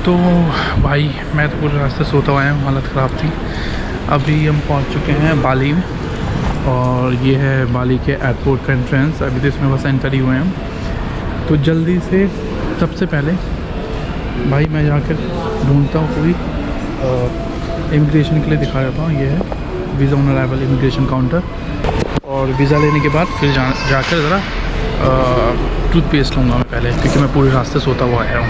तो भाई मैं तो पूरे रास्ते सोता हुआ हूँ, हालत ख़राब थी। अभी हम पहुँच चुके हैं बाली में और ये है बाली के एयरपोर्ट का एंट्रेंस। अभी तो इसमें बस एंटर ही हुए हैं। तो जल्दी से सबसे पहले भाई मैं जाकर ढूंढता हूँ कोई इमिग्रेशन के लिए दिखा जाता हूँ। ये है visa on arrival immigration counter. और वीज़ा लेने के बाद फिर जाकर ज़रा टूथपेस्ट लूँगा मैं पहले, क्योंकि मैं पूरे रास्ते सोता हुआ आया हूँ।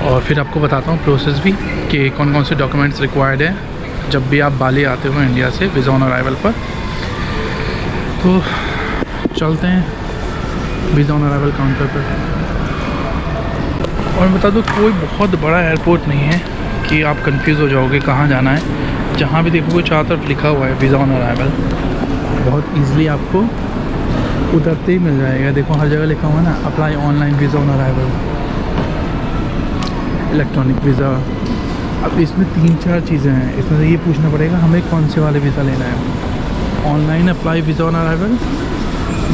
और फिर आपको बताता हूँ प्रोसेस भी कि कौन कौन से डॉक्यूमेंट्स रिक्वायर्ड हैं जब भी आप बाली आते हो इंडिया से वीज़ा ऑन अराइवल पर। तो चलते हैं वीज़ा ऑन अराइवल काउंटर पर। और मैं बता दूँ कोई बहुत बड़ा एयरपोर्ट नहीं है कि आप कंफ्यूज हो जाओगे कहाँ जाना है। जहाँ भी देखोगे चारों तरफ लिखा हुआ है वीज़ा ऑन अराइवल। बहुत ईज़िली आपको उतरते ही मिल जाएगा। देखो हर जगह लिखा हुआ है ना, apply online visa on arrival, electronic visa. अब इसमें 3-4 चीज़ें हैं। इसमें से ये पूछना पड़ेगा हमें कौन से वाले वीज़ा लेना है। Online apply visa on arrival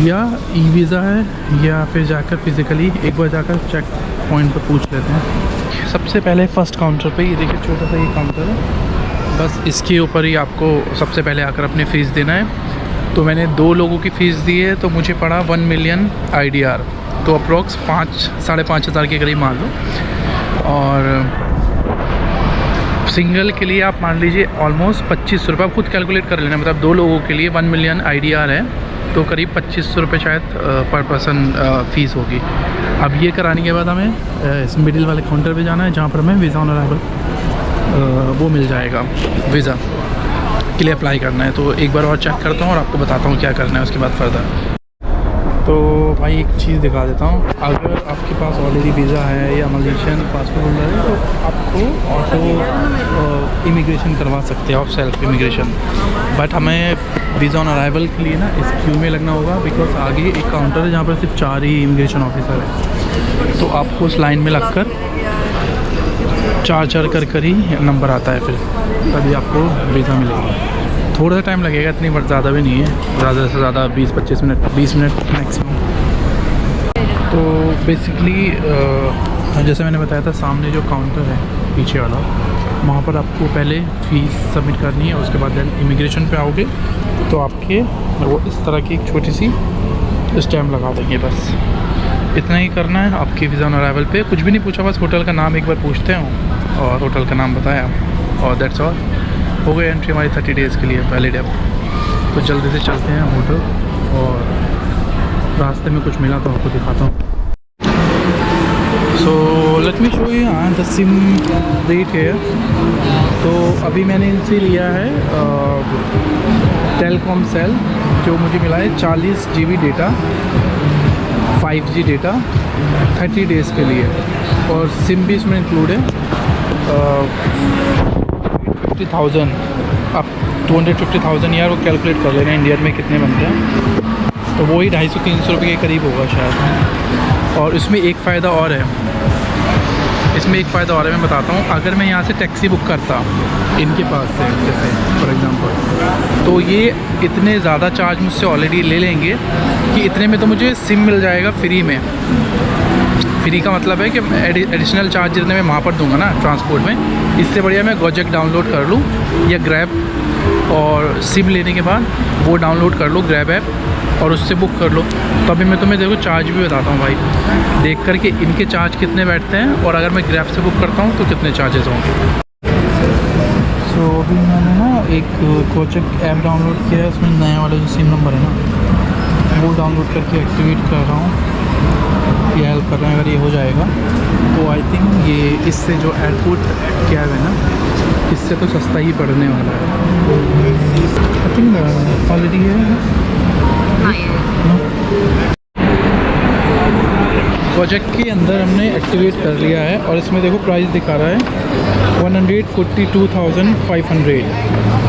या ई वीज़ा है, या फिर जाकर फिज़िकली एक बार जाकर चेक पॉइंट पर पूछ लेते हैं। सबसे पहले फ़र्स्ट काउंटर पे ये देखिए छोटा सा ये काउंटर है। बस इसके ऊपर ही आपको सबसे पहले आकर अपनी फ़ीस देना है। तो मैंने 2 लोगों की फ़ीस दी है, तो मुझे पड़ा 1 मिलियन IDR, तो अप्रॉक्स 5-5.5 हज़ार के करीब मान लो। और सिंगल के लिए आप मान लीजिए ऑलमोस्ट 2500 रुपये। आप खुद कैलकुलेट कर लेना, मतलब 2 लोगों के लिए 1 मिलियन IDR है, तो करीब 2500 रुपये शायद पर पर्सन फ़ीस होगी। अब ये कराने के बाद हमें इस मिडिल वाले काउंटर पे जाना है, जहाँ पर हमें वीज़ा ऑन अराइवल वो मिल जाएगा, वीज़ा के लिए अप्लाई करना है। तो एक बार और चेक करता हूँ और आपको बताता हूँ क्या करना है उसके बाद फर्दर। तो भाई एक चीज़ दिखा देता हूँ। अगर आपके पास ऑलरेडी वीज़ा है या मलेशियन पासपोर्ट होल्डर है, तो आपको ऑटो इमिग्रेशन करवा सकते हैं, ऑफ सेल्फ इमिग्रेशन। बट हमें वीज़ा ऑन अराइवल के लिए ना इस क्यू में लगना होगा, बिकॉज आगे एक काउंटर है जहाँ पर सिर्फ 4 ही इमिग्रेशन ऑफिसर है। तो आपको उस लाइन में लगकर 4 कर ही नंबर आता है, फिर तभी आपको वीज़ा मिलेगा। थोड़ा सा टाइम लगेगा, इतनी ज़्यादा भी नहीं है, ज़्यादा से ज़्यादा 20-25 मिनट, 20 मिनट मैक्सिमम। तो बेसिकली जैसे मैंने बताया था, सामने जो काउंटर है पीछे वाला, वहाँ पर आपको पहले फ़ीस सबमिट करनी है। उसके बाद देन इमिग्रेशन पे आओगे तो आपके वो इस तरह की एक छोटी सी स्टैम्प लगा देंगे। बस इतना ही करना है आपकी वीज़ा ऑन अराइवल पे। कुछ भी नहीं पूछा, बस होटल का नाम एक बार पूछते हैं और होटल का नाम बताया, और दैट्स ऑल। हो गई एंट्री हमारी 30 डेज़ के लिए वैलिड है। तो जल्दी से चलते हैं होटल, और रास्ते में कुछ मिला तो आपको दिखाता हूँ। So let me show you the SIM rate है। तो अभी मैंने इनसे लिया है टेलकॉम सेल, जो मुझे मिला है 40 GB data, 5G data 30 days के लिए, और सिम भी इसमें इंक्लूड है। 50,000, अब 250,000 यार वो कैलकुलेट कर लेना इंडियन में कितने बनते हैं, तो वही 250-300 रुपये के करीब होगा शायद। और इसमें एक फ़ायदा और है, मैं बताता हूँ। अगर मैं यहाँ से टैक्सी बुक करता इनके पास से, जैसे फॉर एग्ज़ाम्पल, तो ये इतने ज़्यादा चार्ज मुझसे ऑलरेडी ले लेंगे कि इतने में तो मुझे सिम मिल जाएगा फ्री में। फ्री का मतलब है कि एडिशनल चार्ज जितने मैं वहाँ पर दूंगा ना ट्रांसपोर्ट में, इससे बढ़िया मैं गोजेक डाउनलोड कर लूँ या ग्रैब, और सिम लेने के बाद वो डाउनलोड कर लो ग्रैब ऐप और उससे बुक कर लो। तो अभी मैं तुम्हें देखो चार्ज भी बताता हूँ भाई, देख कर के इनके चार्ज कितने बैठते हैं, और अगर मैं ग्रैब से बुक करता हूँ तो कितने चार्जेस होंगे। सो अभी मैंने ना एक गोजेक ऐप डाउनलोड किया है। उसमें नया वाला जो सिम नंबर है ना, वो डाउनलोड करके एक्टिवेट कर रहा हूँ। ये हेल्प कर रहे हैं, अगर ये हो जाएगा तो आई थिंक ये इससे जो एयरपोर्ट कैब है ना, इससे तो सस्ता ही पड़ने वाला है। आई थिंक ऑलरेडी है प्रोजेक्ट के अंदर हमने एक्टिवेट कर लिया है, और इसमें देखो प्राइस दिखा रहा है 142,500।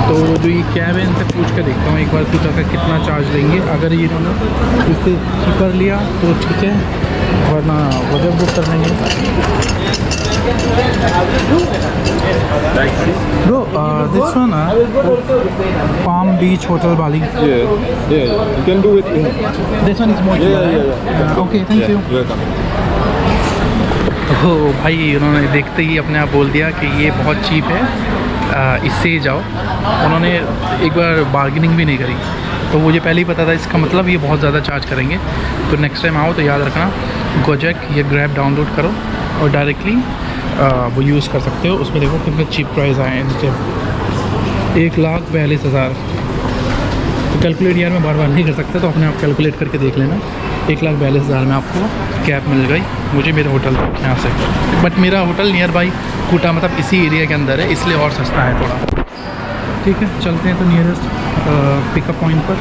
तो जो ये कैब है इनसे पूछ कर देखता हूँ एक बार पूछा का कितना चार्ज लेंगे। अगर ये इससे कर लिया तो ठीक है, वरना वजह बुक कर लेंगे। Bro, this one, Palm Beach Hotel Bali. Yeah, you can do it. This one is more cheaper. Yeah. Okay, thank you. You're welcome. तो भाई उन्होंने देखते ही अपने आप बोल दिया कि ये बहुत चीप है, इससे ही जाओ। उन्होंने एक बार बार्गेनिंग भी नहीं करी, तो मुझे पहले ही पता था इसका मतलब ये बहुत ज़्यादा चार्ज करेंगे। तो नेक्स्ट टाइम आओ तो याद रखना, गोजेक या ग्रैब डाउनलोड करो और डायरेक्टली वो यूज़ कर सकते हो। उसमें देखो कितने चीप प्राइस आए हैं इनके, 1,42,000। तो कैलकुलेट यार मैं बार बार नहीं कर सकता, तो अपने आप कैलकुलेट करके देख लेना। 1,42,000 में आपको कैब मिल गई मुझे मेरे होटल तक यहाँ से। बट मेरा होटल नियर बाई कूटा, मतलब इसी एरिया के अंदर है, इसलिए और सस्ता है थोड़ा। ठीक है, चलते हैं तो नियरेस्ट पिकअप पॉइंट पर।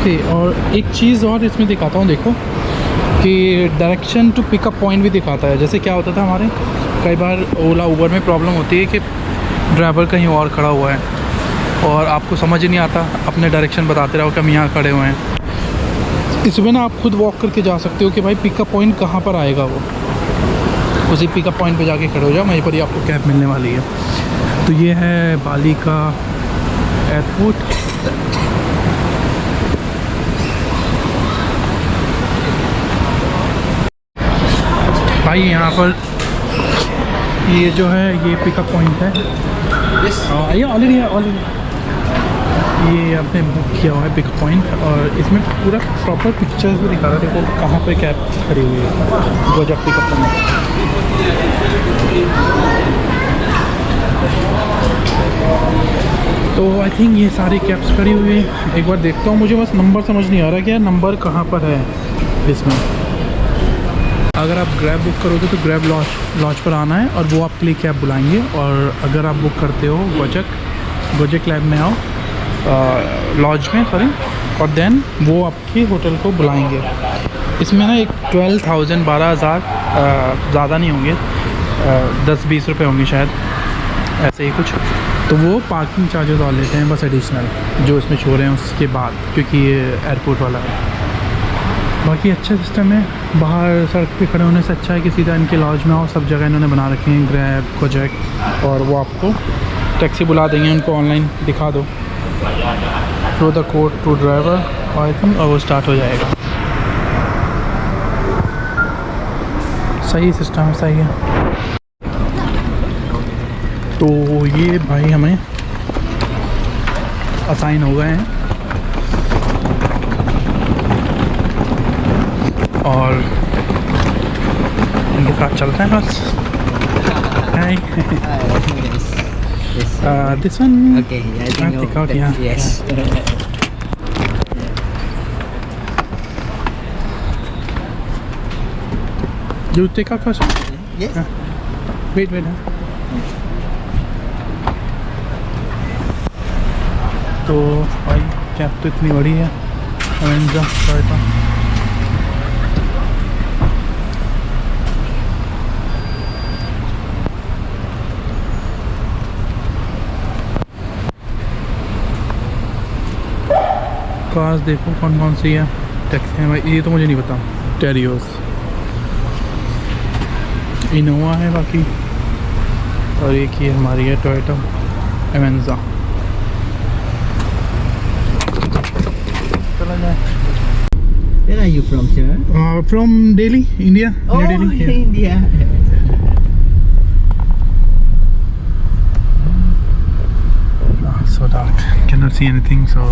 ओके, और एक चीज़ और इसमें दिखाता हूँ, देखो कि डायरेक्शन टू पिकअप पॉइंट भी दिखाता है। जैसे क्या होता था हमारे कई बार ओला उबर में प्रॉब्लम होती है कि ड्राइवर कहीं और खड़ा हुआ है और आपको समझ ही नहीं आता, अपने डायरेक्शन बताते रहो कि हम यहाँ खड़े हुए हैं। इसमें ना आप खुद वॉक करके जा सकते हो कि भाई पिकअप पॉइंट कहाँ पर आएगा, वो उसी पिकअप पॉइंट पे जाके खड़े हो जाओ, वहीं पर ही आपको कैब मिलने वाली है। तो ये है बाली का एयरपोर्ट। भाई यहाँ पर ये जो है ये पिकअप पॉइंट है। ये ऑलरेडी ये आपने बुक किया हुआ है पिकअप पॉइंट, और इसमें पूरा प्रॉपर पिक्चर्स भी दिखा रहा है। देखो कहाँ पे कैब खड़ी हुई है, गोजेक पिकअप पॉइंट। तो आई थिंक ये सारी कैब्स खड़ी हुई है। एक बार देखता हूँ, मुझे बस नंबर समझ नहीं आ रहा कि यार नंबर कहाँ पर है इसमें। अगर आप ग्रैब बुक करोगे तो ग्रैब लॉज पर आना है और वो आपके लिए कैब बुलाएंगे। और अगर आप बुक करते हो गोजेक लैब में आओ, लॉज में सॉरी, और देन वो आपके होटल को बुलाएंगे। इसमें ना एक 12,000 12,000 ज़्यादा नहीं होंगे, 10-20 रुपये होंगे शायद, ऐसे ही कुछ। तो वो पार्किंग चार्जेस और लेते हैं बस एडिशनल, जो इसमें शो रहे हैं उसके बाद, क्योंकि ये एयरपोर्ट वाला है। बाकी अच्छा सिस्टम है, बाहर सड़क पे खड़े होने से अच्छा है कि सीधा इनके लॉज में आओ। सब जगह इन्होंने बना रखे हैं ग्रैब, गोजेक, और वो आपको टैक्सी बुला देंगे, उनको ऑनलाइन दिखा दो, through the code to driver I think, और वो स्टार्ट हो जाएगा। सही सिस्टम है, सही है। तो ये भाई हमें असाइन हो गए हैं और इनके साथ चलते हैं बस। Hi, this one Okay, I think take out, yeah. Yes. You take out first. Yes. Wait. तो भाई कैब तो इतनी बड़ी है, अवेंजा टोयोटा। कार्स देखो कौन कौन सी है, टैक्सी है भाई, ये तो मुझे नहीं पता। टेरियोस, इनोवा है बाकी, और एक ये हमारी है टोयोटा अवेंजा। चला जाए। Where are you from, sir? From Delhi, India. Oh, New Delhi. Yeah. India. So dark, cannot see anything. So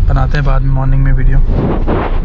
बनाते हैं बाद में मॉर्निंग में वीडियो।